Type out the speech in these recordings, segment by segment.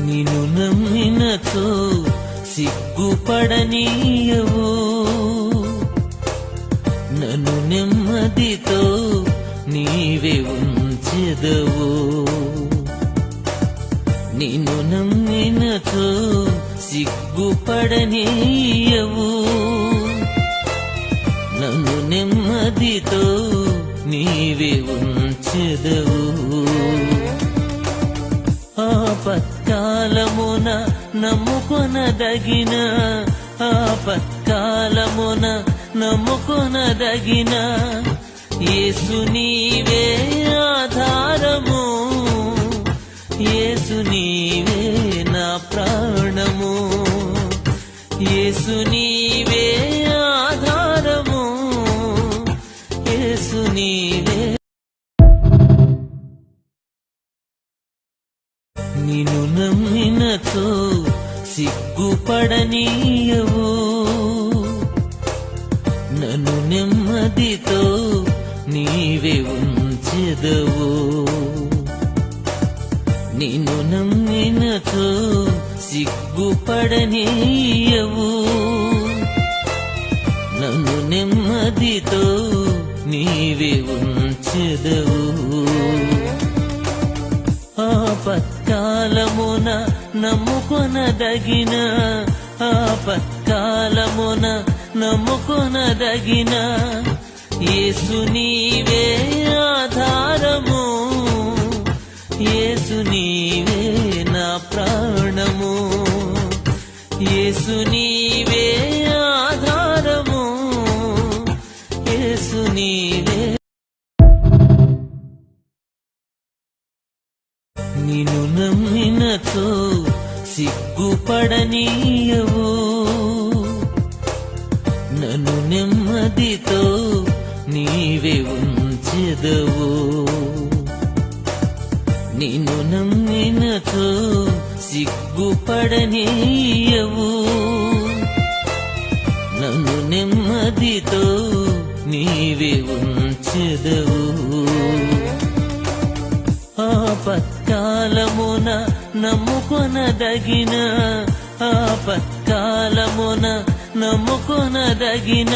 నిన్ను నమ్మినచో సిగ్గుపడనీయవు, నన్ను నెమ్మదితో నీవే ఉంచెదవు. నిన్ను నమ్మినచో సిగ్గుపడనీయవు, నన్ను నెమ్మదితో నీవే ఉంచెదవు. ఆపత్కాలమున నమ్ముకొనదగిన, ఆపత్కాలమున నమ్ముకొనదగిన యేసు నీవే ఆధారము, యేసు నీవే నా ప్రాణము, యేసు నీవే ఆధారము, యేసు నీవే. నిన్ను నమ్మినచో సిగ్గుపడనీయవు, నన్ను నెమ్మదితో నీవే ఉంచెదవు. నిన్ను నమ్మినచో సిగ్గుపడనీయవు, నన్ను నెమ్మదితో నీవే ఉంచెదవు. ఆపత్కాలమున నమ్ముకొనదగిన, ఆపత్కాలమున నమ్ముకొనదగిన యేసు నీవే ఆధారము, యేసు నీవే నా ప్రాణము, యేసు నీవే ఆధారము, యేసు నీవే. నిన్ను నమ్మినచో సిగ్గుపడనీయవు, నన్ను నెమ్మదితో నీవే ఉంచెదవు. నిన్ను నమ్మినచో సిగ్గుపడనీయవు, నన్ను నెమ్మదితో నీవే ఉంచెదవు. ఆపత్కాలమున నమ్ముకొనదగిన, ఆపత్కాలమున నమ్ముకొనదగిన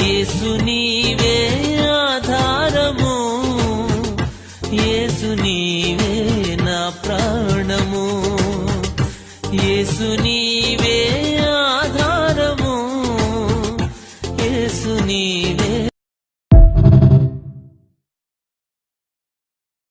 యేసు నీవే ఆధారము, యేసు నీవే నా ప్రాణము, యేసు నీ